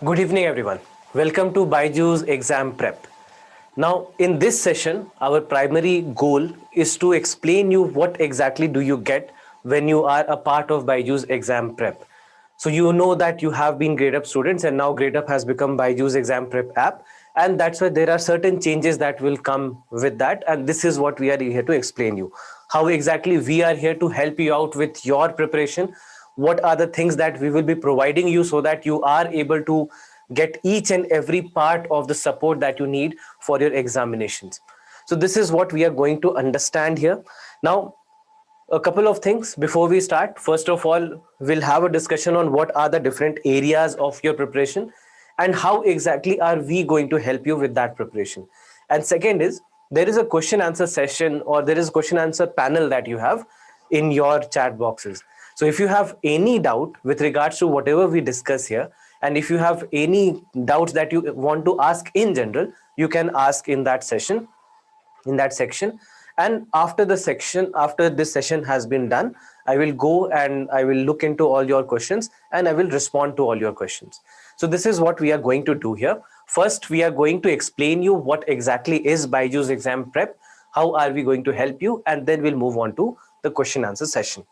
Good evening, everyone. Welcome to Byju's Exam Prep. Now, in this session, our primary goal is to explain you what exactly do you get when you are a part of Byju's Exam Prep. So you know that you have been Grade Up students and now Grade Up has become Byju's Exam Prep app. And that's why there are certain changes that will come with that. And this is what we are here to explain you. How exactly we are here to help you out with your preparation. What are the things that we will be providing you so that you are able to get each and every part of the support that you need for your examinations. So this is what we are going to understand here. Now, a couple of things before we start. First of all, we'll have a discussion on what are the different areas of your preparation and how exactly are we going to help you with that preparation. And second is, there is a question answer session or there is a question answer panel that you have in your chat boxes. So if you have any doubt with regards to whatever we discuss here, and if you have any doubts that you want to ask in general, you can ask in that session, in that section. And after this session has been done, I will go and I will look into all your questions and I will respond to all your questions. So this is what we are going to do here. First, we are going to explain you what exactly is Byju's Exam Prep, how are we going to help you, and then we'll move on to the question answer session.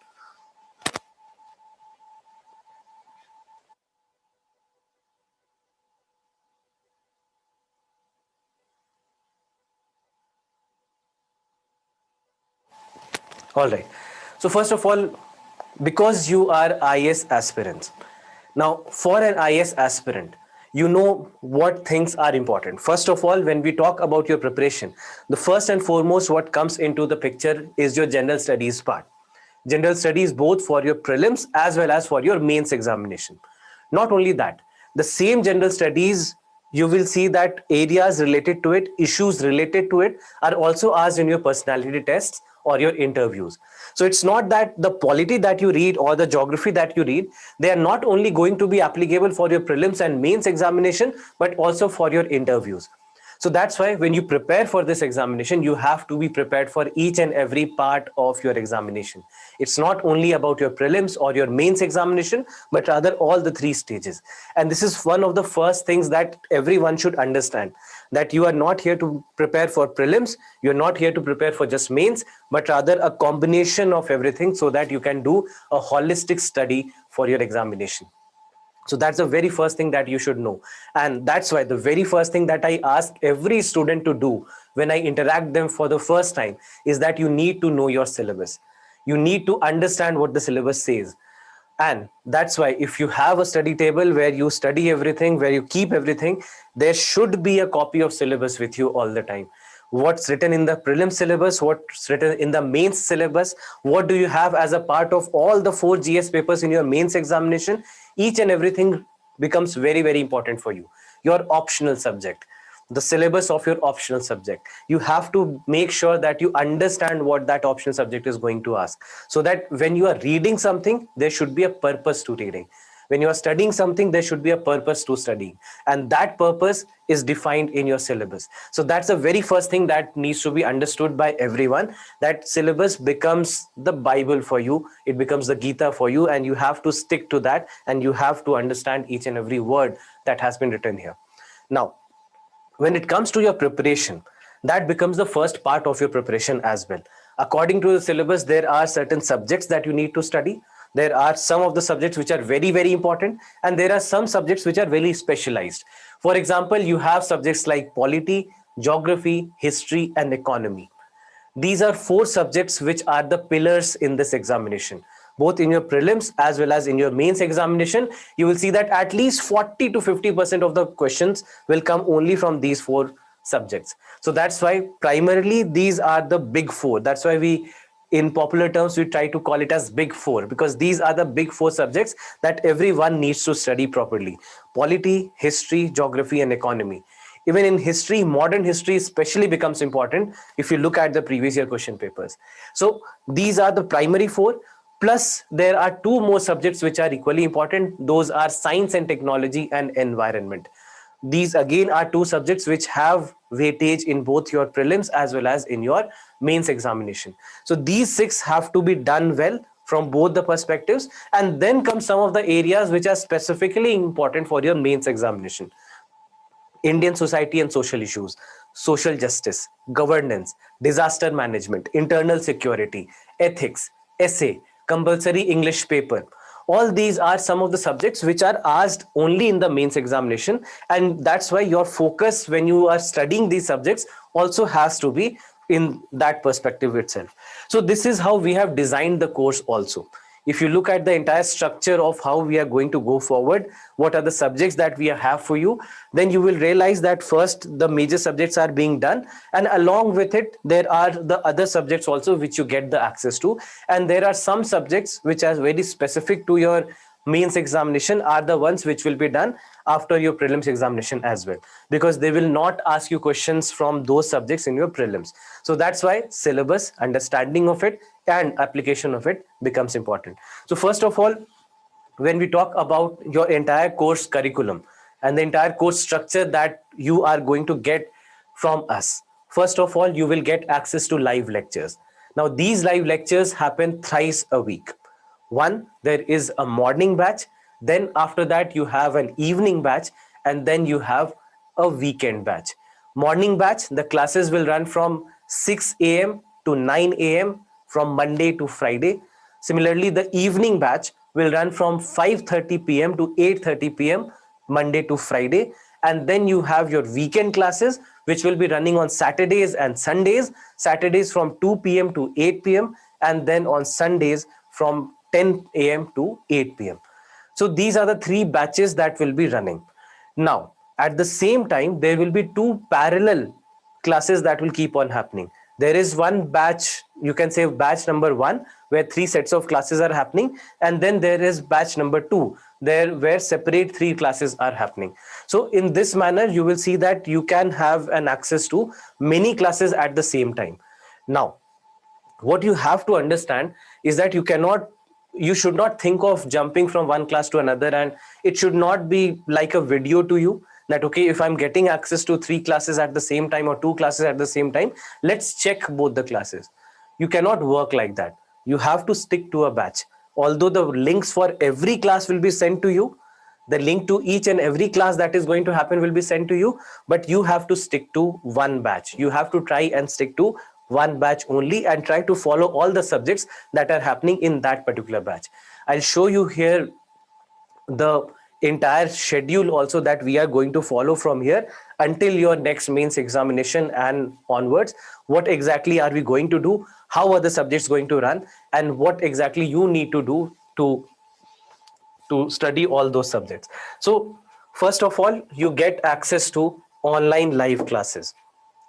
All right. So first of all, because you are IS aspirants. Now, for an IS aspirant, you know what things are important. First of all, when we talk about your preparation, the first and foremost what comes into the picture is your general studies part. General studies both for your prelims as well as for your mains examination. Not only that, the same general studies, you will see that areas related to it, issues related to it are also asked in your personality tests or your interviews. So it's not that the polity that you read or the geography that you read, they are not only going to be applicable for your prelims and mains examination, but also for your interviews. So that's why when you prepare for this examination, you have to be prepared for each and every part of your examination. It's not only about your prelims or your mains examination, but rather all the three stages. And this is one of the first things that everyone should understand, that you are not here to prepare for prelims, you're not here to prepare for just mains, but rather a combination of everything so that you can do a holistic study for your examination. So that's the very first thing that you should know. And that's why the very first thing that I ask every student to do when I interact them for the first time is that you need to know your syllabus. You need to understand what the syllabus says. And that's why if you have a study table where you study everything, where you keep everything, there should be a copy of syllabus with you all the time. What's written in the prelim syllabus, what's written in the mains syllabus, what do you have as a part of all the 4 GS papers in your mains examination, each and everything becomes very, very important for you. Your optional subject, the syllabus of your optional subject, you have to make sure that you understand what that optional subject is going to ask, so that when you are reading something, there should be a purpose to reading. When you are studying something, there should be a purpose to studying, and that purpose is defined in your syllabus. So that's the very first thing that needs to be understood by everyone, that syllabus becomes the Bible for you, it becomes the Gita for you, and you have to stick to that, and you have to understand each and every word that has been written here. Now, when it comes to your preparation, that becomes the first part of your preparation as well. According to the syllabus, there are certain subjects that you need to study. There are some of the subjects which are very, very important, and there are some subjects which are very specialized. For example, you have subjects like polity, geography, history, and economy. These are 4 subjects which are the pillars in this examination. Both in your prelims as well as in your mains examination, you will see that at least 40 to 50% of the questions will come only from these 4 subjects. So that's why primarily these are the big 4. That's why we, in popular terms, we try to call it as big 4, because these are the big 4 subjects that everyone needs to study properly: polity, history, geography, and economy. Even in history, modern history especially becomes important if you look at the previous year question papers. So these are the primary 4. Plus, there are 2 more subjects which are equally important. Those are science and technology and environment. These again are 2 subjects which have weightage in both your prelims as well as in your mains examination. So these 6 have to be done well from both the perspectives, and then come some of the areas which are specifically important for your mains examination. Indian society and social issues, social justice, governance, disaster management, internal security, ethics, essay, compulsory English paper. All these are some of the subjects which are asked only in the mains examination, and that's why your focus when you are studying these subjects also has to be in that perspective itself. So this is how we have designed the course also. If you look at the entire structure of how we are going to go forward, what are the subjects that we have for you, then you will realize that first the major subjects are being done, and along with it there are the other subjects also which you get the access to, and there are some subjects which are very specific to your mains examination are the ones which will be done after your prelims examination as well, because they will not ask you questions from those subjects in your prelims. So that's why syllabus, understanding of it and application of it becomes important. So first of all, when we talk about your entire course curriculum and the entire course structure that you are going to get from us, first of all, you will get access to live lectures. Now these live lectures happen thrice a week. One, there is a morning batch, then after that you have an evening batch, and then you have a weekend batch. Morning batch, the classes will run from 6 a.m. to 9 a.m. from Monday to Friday. Similarly, the evening batch will run from 5:30 p.m. to 8:30 p.m. Monday to Friday. And then you have your weekend classes, which will be running on Saturdays and Sundays. Saturdays from 2 p.m. to 8 p.m. and then on Sundays from 10 a.m. to 8 p.m. So these are the three batches that will be running. Now, at the same time, there will be two parallel classes that will keep on happening. There is one batch, you can say batch number 1, where 3 sets of classes are happening, and then there is batch number 2, there where separate 3 classes are happening. So in this manner, you will see that you can have an access to many classes at the same time. Now, what you have to understand is that you should not think of jumping from one class to another, and it should not be like a video to you that, okay, if I'm getting access to 3 classes at the same time or 2 classes at the same time, let's check both the classes. You cannot work like that. You have to stick to a batch. Although the links for every class will be sent to you, the link to each and every class that is going to happen will be sent to you, but you have to stick to one batch. You have to try and stick to one batch only and try to follow all the subjects that are happening in that particular batch. I'll show you here the entire schedule also that we are going to follow from here until your next mains examination and onwards. What exactly are we going to do? How are the subjects going to run? And what exactly you need to do to study all those subjects. So first of all, you get access to online live classes.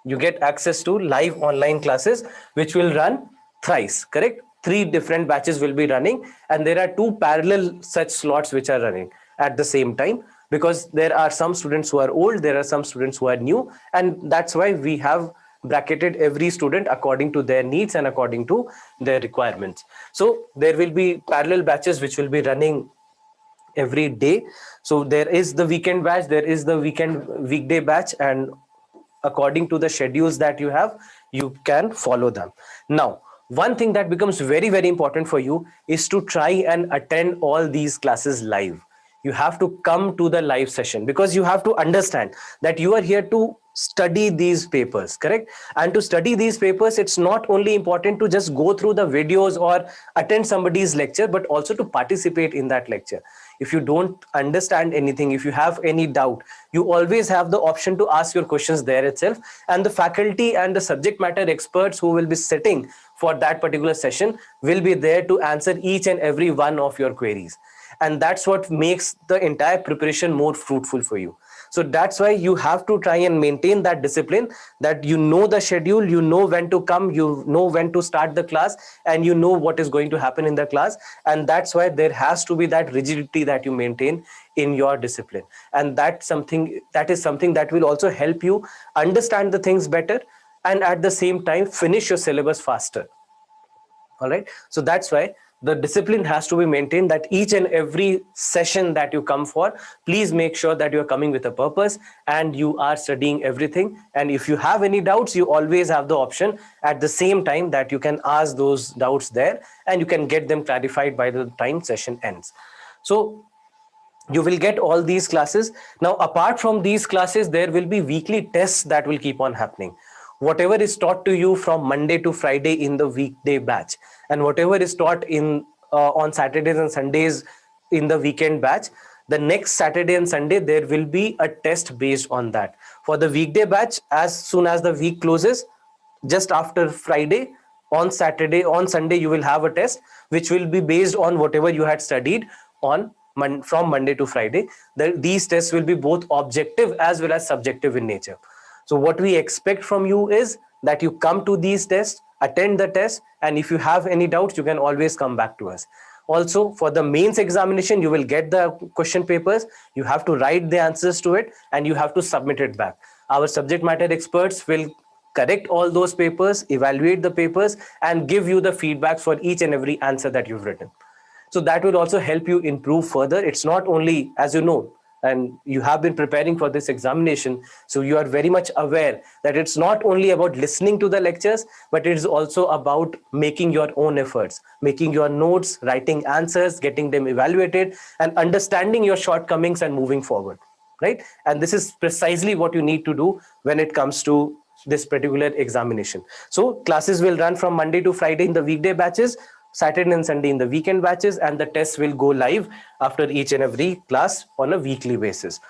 You get access to live online classes which will run thrice, correct? 3 different batches will be running, and there are 2 parallel such slots which are running at the same time, because there are some students who are old, there are some students who are new, and that's why we have bracketed every student according to their needs and according to their requirements. So there will be parallel batches which will be running every day. So there is the weekend batch, there is the weekday batch, and according to the schedules that you have, you can follow them. Now, one thing that becomes very, very important for you is to try and attend all these classes live. You have to come to the live session, because you have to understand that you are here to study these papers, correct? And to study these papers, it's not only important to just go through the videos or attend somebody's lecture, but also to participate in that lecture. If you don't understand anything, if you have any doubt, you always have the option to ask your questions there itself, and the faculty and the subject matter experts who will be sitting for that particular session will be there to answer each and every one of your queries. And that's what makes the entire preparation more fruitful for you. So that's why you have to try and maintain that discipline, that you know the schedule, you know when to come, you know when to start the class, and you know what is going to happen in the class. And that's why there has to be that rigidity that you maintain in your discipline. And that is something that will also help you understand the things better, and at the same time finish your syllabus faster. All right. So that's why the discipline has to be maintained, that each and every session that you come for, please make sure that you are coming with a purpose and you are studying everything. And if you have any doubts, you always have the option at the same time that you can ask those doubts there and you can get them clarified by the time session ends. So you will get all these classes. Now, apart from these classes, there will be weekly tests that will keep on happening. Whatever is taught to you from Monday to Friday in the weekday batch, and whatever is taught in on Saturdays and Sundays in the weekend batch, the next Saturday and Sunday there will be a test based on that. For the weekday batch, as soon as the week closes, just after Friday, on Saturday, on Sunday, you will have a test which will be based on whatever you had studied on from Monday to Friday. These tests will be both objective as well as subjective in nature. So what we expect from you is that you come to these tests, attend the test, and if you have any doubts, you can always come back to us. Also, for the mains examination, you will get the question papers, you have to write the answers to it, and you have to submit it back. Our subject matter experts will correct all those papers, evaluate the papers, and give you the feedback for each and every answer that you've written. So that will also help you improve further. It's not only, as you know, and you have been preparing for this examination, so you are very much aware that it's not only about listening to the lectures, but it is also about making your own efforts, making your notes, writing answers, getting them evaluated, and understanding your shortcomings and moving forward, right? And this is precisely what you need to do when it comes to this particular examination. So classes will run from Monday to Friday in the weekday batches, Saturday and Sunday in the weekend batches, and the tests will go live after each and every class on a weekly basis.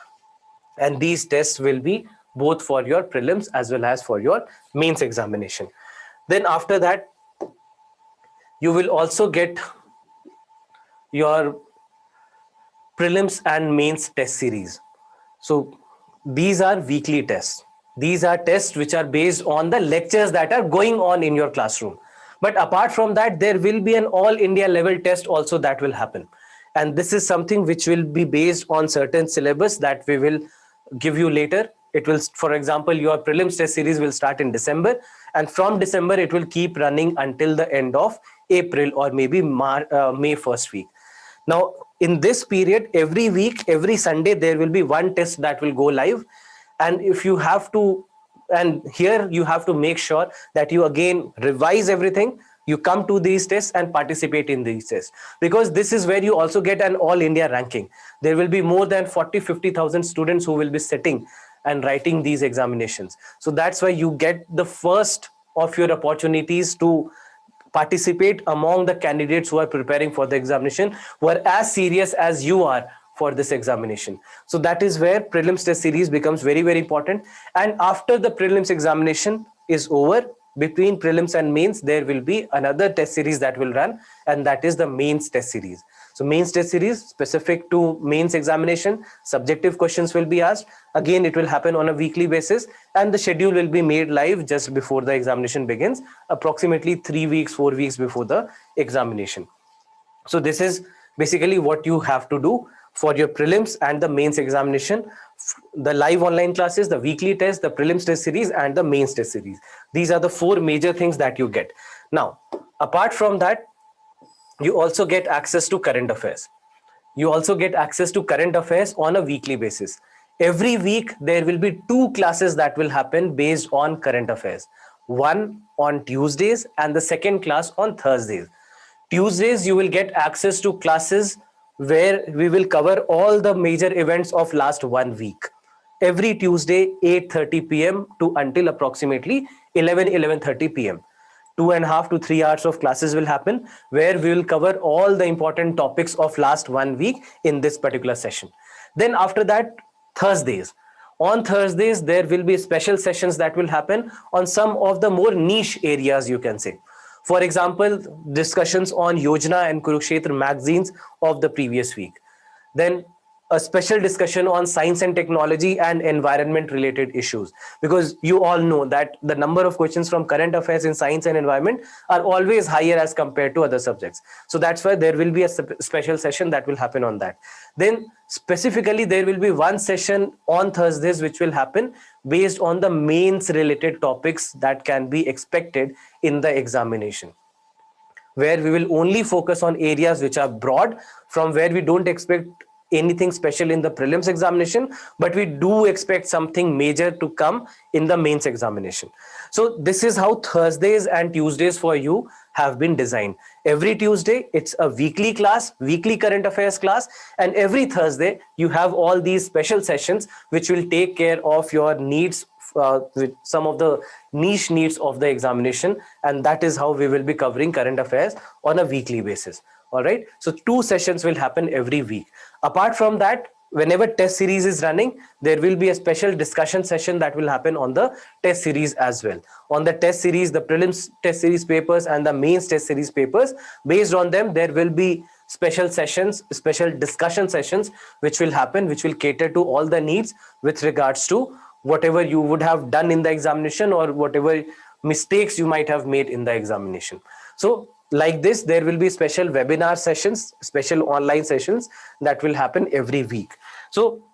And these tests will be both for your prelims as well as for your mains examination. Then after that, you will also get your prelims and mains test series. So these are weekly tests. These are tests which are based on the lectures that are going on in your classroom. But apart from that, there will be an all India level test also that will happen. And this is something which will be based on certain syllabus that we will give you later. It will, for example, your prelims test series will start in December. And from December, it will keep running until the end of April or maybe May first week. Now, in this period, every week, every Sunday, there will be one test that will go live. And if you have to, and here you have to make sure that you again revise everything, you come to these tests and participate in these tests, because this is where you also get an all India ranking. There will be more than 40-50,000 students who will be sitting and writing these examinations. So that's why you get the first of your opportunities to participate among the candidates who are preparing for the examination, who are as serious as you are for this examination. So that is where prelims test series becomes very, very important. And after the prelims examination is over, between prelims and mains, there will be another test series that will run, and that is the mains test series. So mains test series specific to mains examination, subjective questions will be asked. Again, it will happen on a weekly basis, and the schedule will be made live just before the examination begins, approximately 3 weeks, 4 weeks before the examination. So this is basically what you have to do for your prelims and the mains examination: the live online classes, the weekly test, the prelims test series, and the mains test series. These are the 4 major things that you get. Now, apart from that, you also get access to current affairs. You also get access to current affairs on a weekly basis. Every week, there will be 2 classes that will happen based on current affairs. One on Tuesdays and the second class on Thursdays. Tuesdays, you will get access to classes where we will cover all the major events of last 1 week. Every Tuesday, 8:30 p.m. to until approximately 11:30 p.m. 2.5 to 3 hours of classes will happen, where we will cover all the important topics of last 1 week in this particular session. Then after that, Thursdays. On Thursdays, there will be special sessions that will happen on some of the more niche areas, you can say. For example, discussions on Yojana and Kurukshetra magazines of the previous week. Then a special discussion on science and technology and environment related issues, because you all know that the number of questions from current affairs in science and environment are always higher as compared to other subjects. So that's why there will be a special session that will happen on that. Then specifically, there will be one session on Thursdays which will happen based on the mains related topics that can be expected in the examination. where we will only focus on areas which are broad, from where we don't expect anything special in the prelims examination, but we do expect something major to come in the mains examination. So this is how Thursdays and Tuesdays for you have been designed. Every Tuesday, it's a weekly class, weekly current affairs class, and every Thursday, you have all these special sessions which will take care of your needs, with some of the niche needs of the examination, and that is how we will be covering current affairs on a weekly basis. All right, so 2 sessions will happen every week. Apart from that, whenever test series is running, there will be a special discussion session that will happen on the test series as well. On the test series, the prelims test series papers and the mains test series papers, based on them, there will be special sessions, special discussion sessions, which will happen, which will cater to all the needs with regards to whatever you would have done in the examination or whatever mistakes you might have made in the examination. So like this, there will be special webinar sessions, special online sessions that will happen every week. So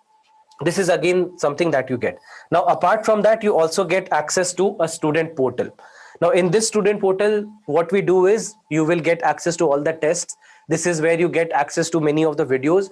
this is again something that you get. Now, apart from that, you also get access to a student portal. Now, in this student portal, what we do is you will get access to all the tests. This is where you get access to many of the videos,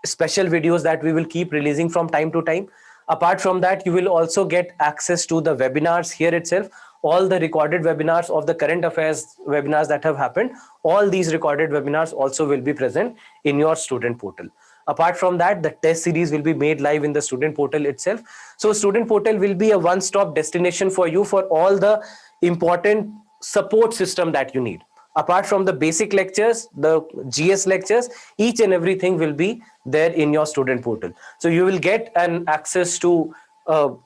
special videos that we will keep releasing from time to time. Apart from that, you will also get access to the webinars here itself. All the recorded webinars of the current affairs webinars that have happened, all these recorded webinars also will be present in your student portal. Apart from that, the test series will be made live in the student portal itself. So student portal will be a one-stop destination for you for all the important support system that you need. Apart from the basic lectures, the GS lectures, each and everything will be there in your student portal. So you will get an access to,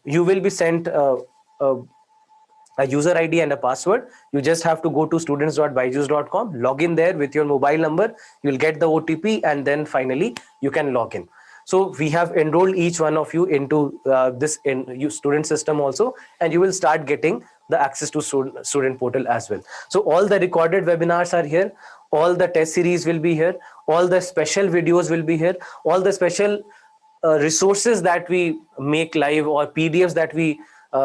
you will be sent a user ID and a password. You just have to go to students.byju's.com, log in there with your mobile number, you'll get the OTP, and then finally you can log in. So we have enrolled each one of you into this student system also, and you will start getting the access to student portal as well. So all the recorded webinars are here, all the test series will be here, all the special videos will be here, all the special resources that we make live or PDFs that we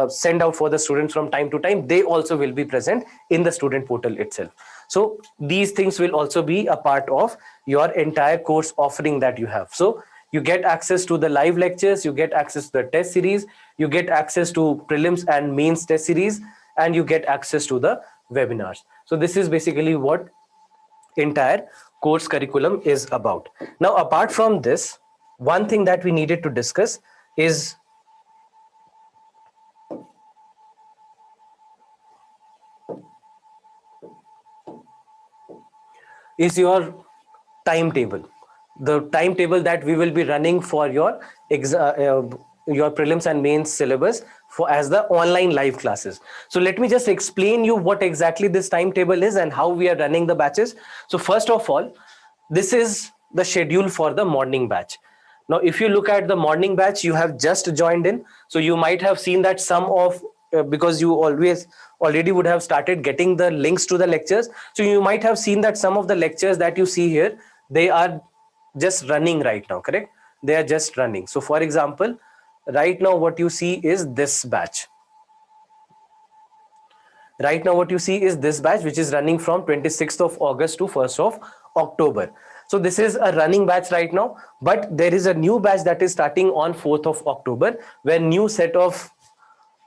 send out for the students from time to time, they also will be present in the student portal itself. So these things will also be a part of your entire course offering that you have. So you get access to the live lectures, you get access to the test series, you get access to prelims and mains test series, and you get access to the webinars. So this is basically what entire course curriculum is about. Now, apart from this, one thing that we needed to discuss is your timetable. The timetable that we will be running for your prelims and mains syllabus for as the online live classes. So let me just explain you what exactly this timetable is and how we are running the batches. So first of all, this is the schedule for the morning batch. Now, if you look at the morning batch, you have just joined in. So you might have seen that some of, because you already would have started getting the links to the lectures. So you might have seen that some of the lectures that you see here, they are just running right now, correct? They are just running. So for example, right now what you see is this batch. Right now what you see is this batch, which is running from 26th of August to 1st of October. So this is a running batch right now, but there is a new batch that is starting on 4th of October, where new set of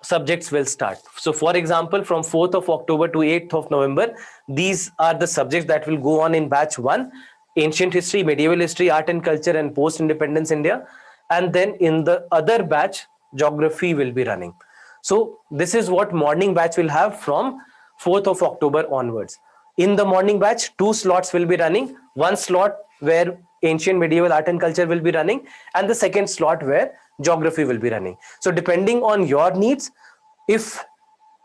subjects will start. So for example, from 4th of October to 8th of November, these are the subjects that will go on in batch 1. Ancient history, medieval history, art and culture, and post-independence India. And then in the other batch, geography will be running. So this is what morning batch will have from 4th of October onwards. In the morning batch, 2 slots will be running. One slot where ancient, medieval, art and culture will be running, and the second slot where geography will be running. So depending on your needs,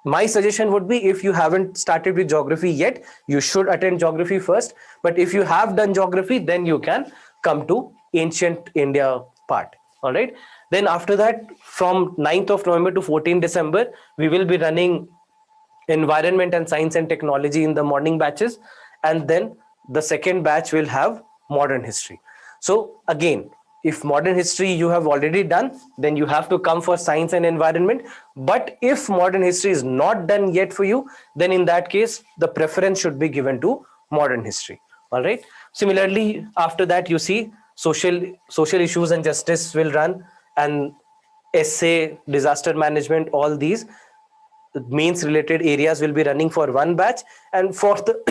my suggestion would be, if you haven't started with geography yet, you should attend geography first. But if you have done geography, then you can come to ancient India part. All right. Then after that, from 9th of November to 14th December, we will be running environment and science and technology in the morning batches. And then the second batch will have modern history. So again, if modern history you have already done, then you have to come for science and environment. But if modern history is not done yet for you, then in that case, the preference should be given to modern history. All right. Similarly, after that, you see social issues and justice will run, and essay, disaster management, all these means related areas will be running for one batch, and for the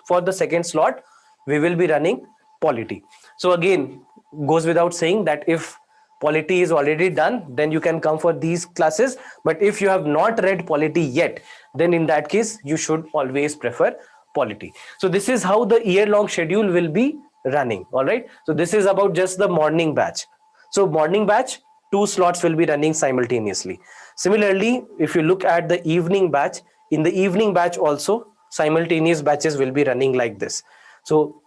for the second slot we will be running polity. So again, goes without saying that if polity is already done, then you can come for these classes, but if you have not read polity yet, then in that case you should always prefer polity. So this is how the year long schedule will be running. All right, so this is about just the morning batch. So morning batch, two slots will be running simultaneously. Similarly, if you look at the evening batch, in the evening batch also simultaneous batches will be running like this. So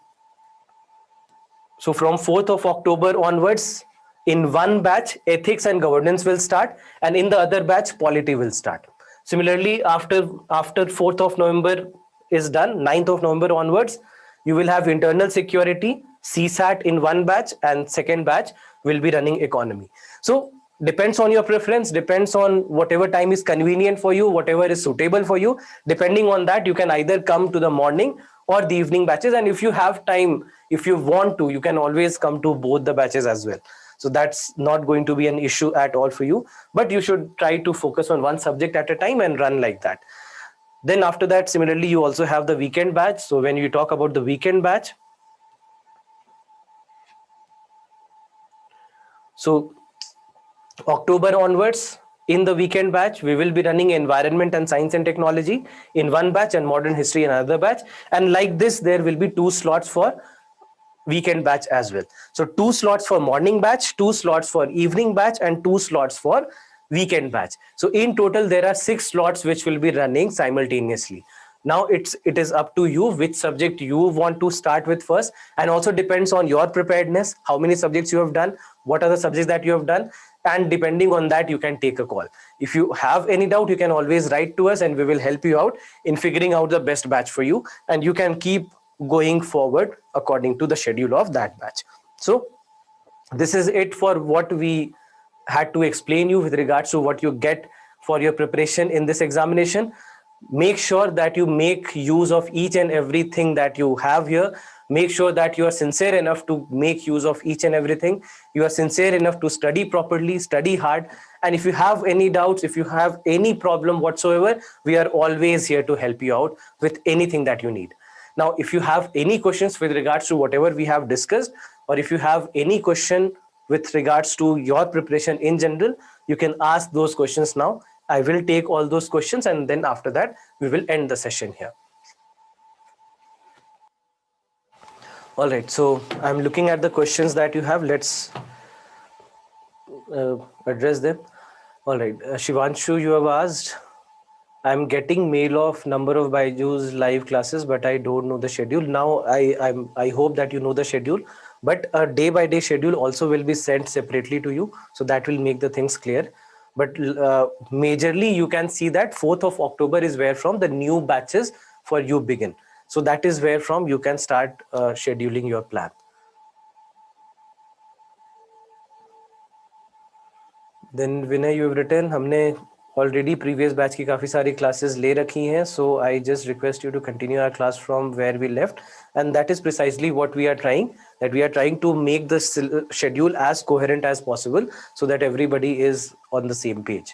from 4th of October onwards, in one batch ethics and governance will start, and in the other batch polity will start. Similarly, after 4th of November is done, 9th of November onwards, you will have internal security, CSAT in one batch, and second batch will be running economy. So depends on your preference, depends on whatever time is convenient for you, whatever is suitable for you. Depending on that, you can either come to the morning or the evening batches, and if you have time, if you want to, you can always come to both the batches as well. So that's not going to be an issue at all for you, but you should try to focus on one subject at a time and run like that. Then after that, similarly, you also have the weekend batch. So when you talk about the weekend batch, so October onwards, in the weekend batch, we will be running environment and science and technology in one batch and modern history in another batch. And like this, there will be two slots for weekend batch as well. So two slots for morning batch, two slots for evening batch, and two slots for weekend batch. So in total, there are 6 slots which will be running simultaneously. Now it is up to you which subject you want to start with first, and also depends on your preparedness, how many subjects you have done, what are the subjects that you have done, and depending on that you can take a call. If you have any doubt, you can always write to us and we will help you out in figuring out the best batch for you, and you can keep going forward according to the schedule of that batch. So this is it for what we had to explain you with regards to what you get for your preparation in this examination. Make sure that you make use of each and everything that you have here. Make sure that you are sincere enough to make use of each and everything. You are sincere enough to study properly, study hard. And if you have any doubts, if you have any problem whatsoever, we are always here to help you out with anything that you need. Now, if you have any questions with regards to whatever we have discussed, or if you have any question with regards to your preparation in general, you can ask those questions now. I will take all those questions, and then after that, we will end the session here. All right, so I'm looking at the questions that you have. Let's address them. All right, Shivanshu, you have asked, I'm getting mail of number of Byju's live classes, but I don't know the schedule. Now, I hope that you know the schedule, but a day-by-day schedule also will be sent separately to you. So that will make the things clear. But majorly, you can see that 4th of October is where from the new batches for you begin. So that is where from you can start scheduling your plan. Then Vinay, you have written, हमने already previous batch की काफी सारी classes ले रखी हैं, so I just request you to continue our class from where we left, and that is precisely what we are trying. That we are trying to make the schedule as coherent as possible, so that everybody is on the same page.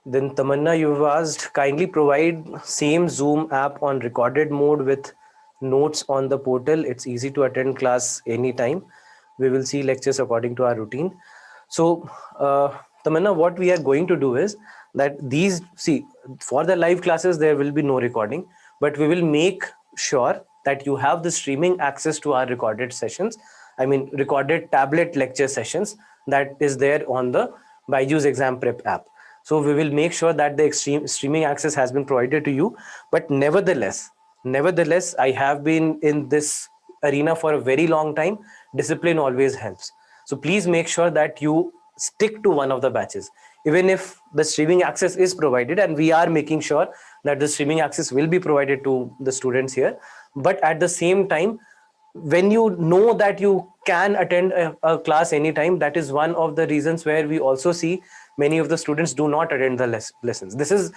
Then Tamanna, you've asked, kindly provide same Zoom app on recorded mode with notes on the portal. It's easy to attend class anytime. We will see lectures according to our routine. So Tamanna, what we are going to do is that for the live classes, there will be no recording, but we will make sure that you have the streaming access to our recorded sessions. I mean, recorded tablet lecture sessions that is there on the Byju's Exam Prep app. So we will make sure that the streaming access has been provided to you. But nevertheless, I have been in this arena for a very long time. Discipline always helps. So please make sure that you stick to one of the batches. Even if the streaming access is provided, and we are making sure that the streaming access will be provided to the students here. But at the same time, when you know that you can attend a class anytime, that is one of the reasons where we also see many of the students do not attend the lessons. This is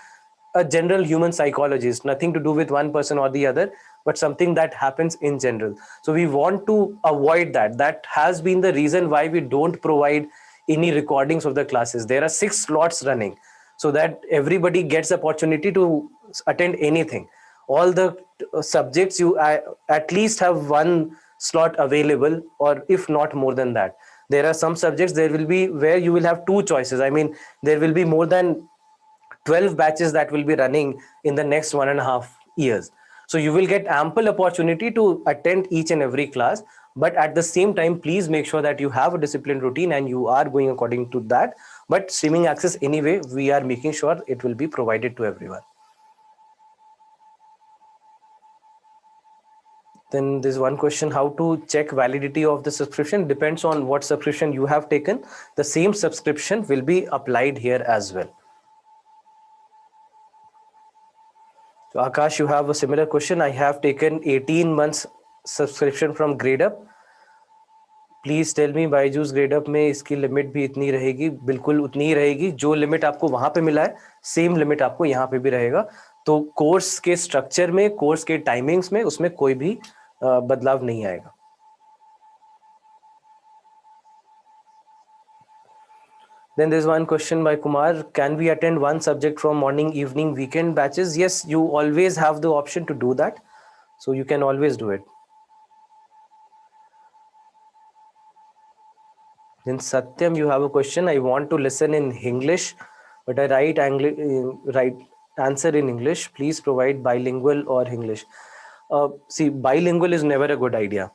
a general human psychology. It's nothing to do with one person or the other, but something that happens in general. So we want to avoid that. That has been the reason why we don't provide any recordings of the classes. There are 6 slots running, so that everybody gets the opportunity to attend anything. All the subjects, you at least have one slot available, or if not more than that. There are some subjects there will be where you will have two choices. I mean, there will be more than 12 batches that will be running in the next 1.5 years. So you will get ample opportunity to attend each and every class. But at the same time, please make sure that you have a disciplined routine and you are going according to that. But streaming access anyway, we are making sure it will be provided to everyone. Then there's one question: how to check validity of the subscription? Depends on what subscription you have taken. The same subscription will be applied here as well. So Akash, you have a similar question. I have taken 18 months subscription from GradeUp. Please tell me Byju's GradeUp में इसकी limit भी इतनी रहेगी? बिल्कुल उतनी ही रहेगी. जो limit आपको वहां पे मिला है, सेम लिमिट आपको यहाँ पे भी रहेगा. तो कोर्स के स्ट्रक्चर में, कोर्स के टाइमिंग्स में, उसमें कोई भी बदलाव नहीं आएगा. Then there's one question by Kumar: can we attend one subject from morning, evening, weekend batches? Yes, you always have the option to do that, so you can always do it. Then Satyam, you have a question: I want to listen in English, but I write answer in English. Please provide bilingual or English. See, bilingual is never a good idea.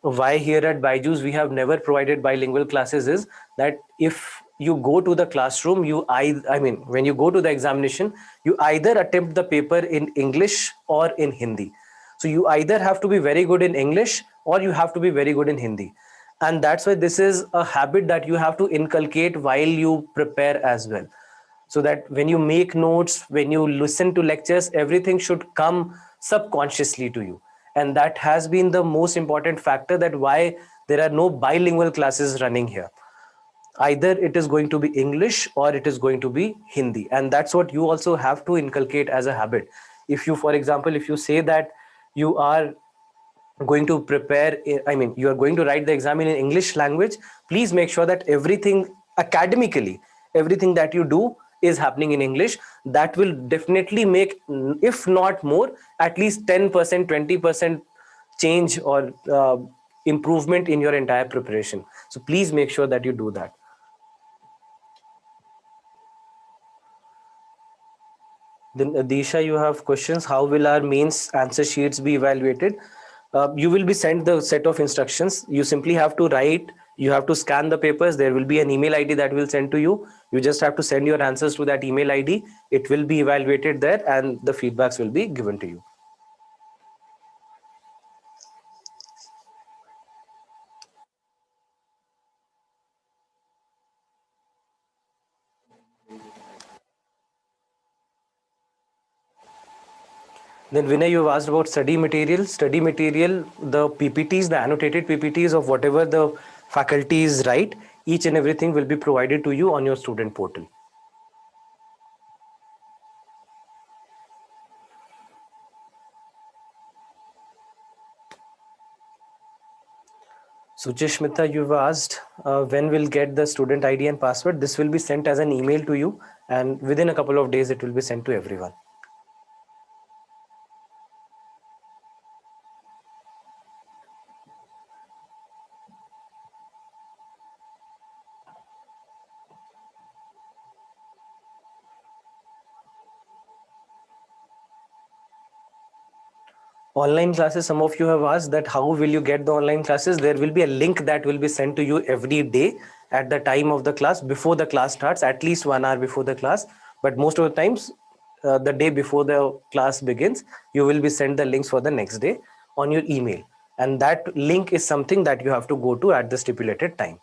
Why here at Byju's we have never provided bilingual classes is that if you go to the classroom, I mean, when you go to the examination, you either attempt the paper in English or in Hindi. So you either have to be very good in English or you have to be very good in Hindi. And that's why this is a habit that you have to inculcate while you prepare as well. So that when you make notes, when you listen to lectures, everything should come subconsciously to you. And that has been the most important factor, that why there are no bilingual classes running here. Either it is going to be English or it is going to be Hindi. And that's what you also have to inculcate as a habit. If you, for example, if you say that you are going to prepare, I mean, you are going to write the exam in English language, please make sure that everything academically, everything that you do is happening in English. That will definitely make, if not more, at least 10%, 20% change or improvement in your entire preparation. So please make sure that you do that. Then Adisha, you have questions: how will our mains answer sheets be evaluated? You will be sent the set of instructions. You simply have to write, you have to scan the papers. There will be an email ID that will send to you. You just have to send your answers to that email ID. It will be evaluated there and the feedbacks will be given to you. Then Vinay, you have asked about study material. Study material, the PPTs, the annotated PPTs of whatever the faculties write, each and everything will be provided to you on your student portal. Suchishmita, you've asked when we'll get the student ID and password. This will be sent as an email to you, and within a couple of days, it will be sent to everyone. Online classes, some of you have asked that how will you get the online classes? There will be a link that will be sent to you every day at the time of the class, before the class starts, at least 1 hour before the class. But most of the times, the day before the class begins, you will be sent the links for the next day on your email. And that link is something that you have to go to at the stipulated time.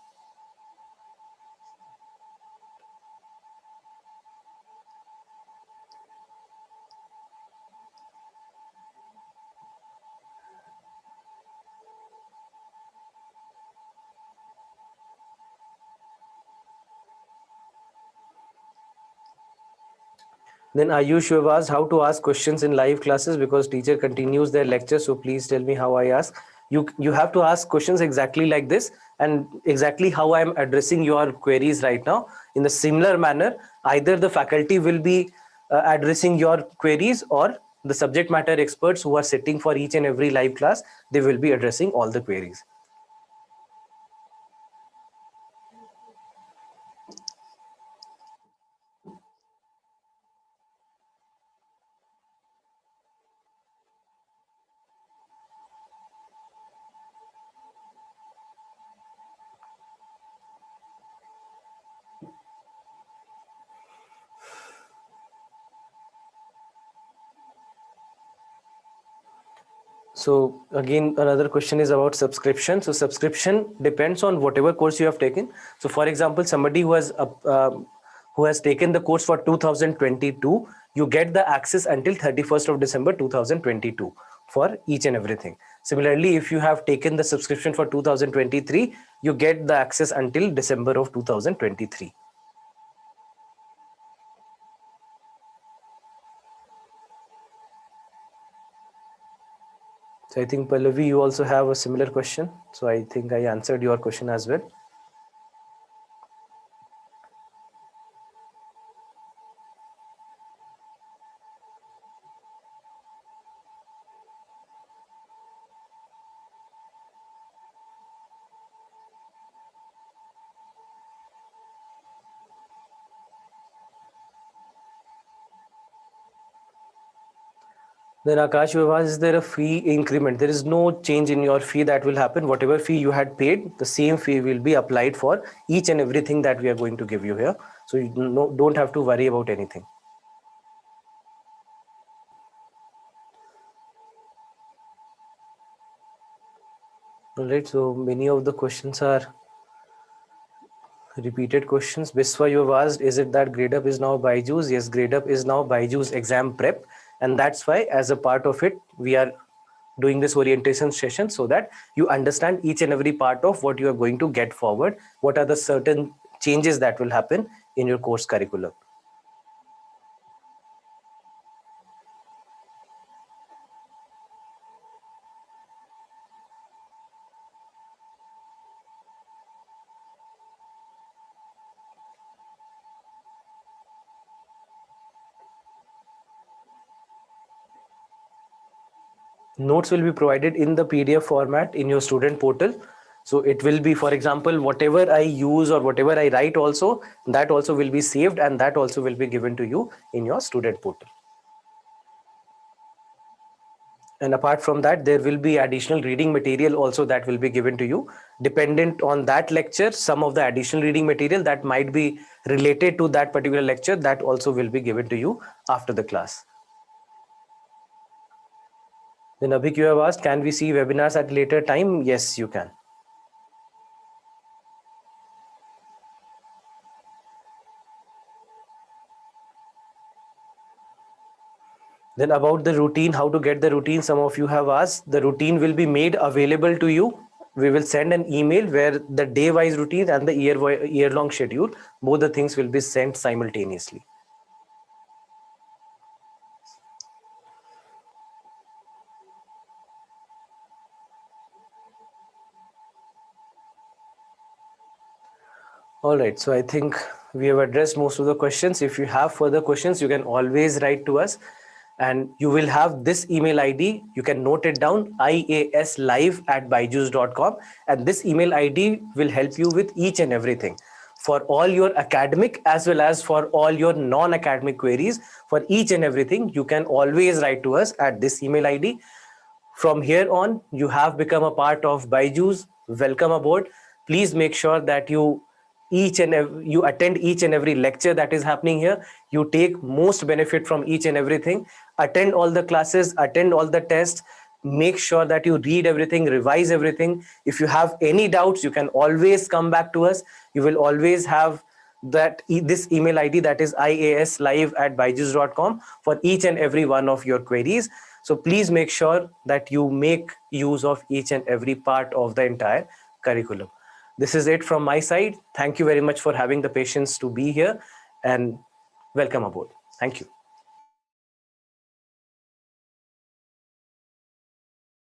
Then Ayush, you have asked how to ask questions in live classes because teacher continues their lecture. So please tell me how I ask. You have to ask questions exactly like this and exactly how I am addressing your queries right now. In the similar manner, either the faculty will be addressing your queries, or the subject matter experts who are sitting for each and every live class, they will be addressing all the queries. So again, another question is about subscription. So subscription depends on whatever course you have taken. So for example, somebody who has taken the course for 2022, you get the access until 31st of December 2022 for each and everything. Similarly, if you have taken the subscription for 2023, you get the access until December of 2023. So I think Pallavi, you also have a similar question. So I think I answered your question as well. Then Akash, you have asked, is there a fee increment? There is no change in your fee that will happen. Whatever fee you had paid, the same fee will be applied for each and everything that we are going to give you here. So you don't have to worry about anything. All right, so many of the questions are repeated questions. Biswa, you have asked, is it that GradeUp is now Byju's? Yes, GradeUp is now Byju's exam prep. And that's why, as a part of it, we are doing this orientation session so that you understand each and every part of what you are going to get forward. What are the certain changes that will happen in your course curriculum. Notes will be provided in the PDF format in your student portal. So it will be, for example, whatever I use or whatever I write also, that also will be saved and that also will be given to you in your student portal. And apart from that, there will be additional reading material also that will be given to you. Dependent on that lecture, some of the additional reading material that might be related to that particular lecture, that also will be given to you after the class. Then Abhik, you have asked, can we see webinars at later time? Yes, you can. Then about the routine, how to get the routine, some of you have asked. The routine will be made available to you. We will send an email where the day-wise routine and the year-long schedule, both the things will be sent simultaneously. All right, so I think we have addressed most of the questions. If you have further questions, you can always write to us, and you will have this email ID. You can note it down, iaslive@byju's.com, and this email ID will help you with each and everything for all your academic as well as for all your non-academic queries. For each and everything, you can always write to us at this email ID. From here on, you have become a part of Byju's. Welcome aboard. Please make sure that you attend each and every lecture that is happening here. You take most benefit from each and everything. Attend all the classes, attend all the tests. Make sure that you read everything, revise everything. If you have any doubts, you can always come back to us. You will always have this email ID, that is iaslive@byju's.com, for each and every one of your queries. So please make sure that you make use of each and every part of the entire curriculum. This is it from my side. Thank you very much for having the patience to be here, and welcome aboard. Thank you.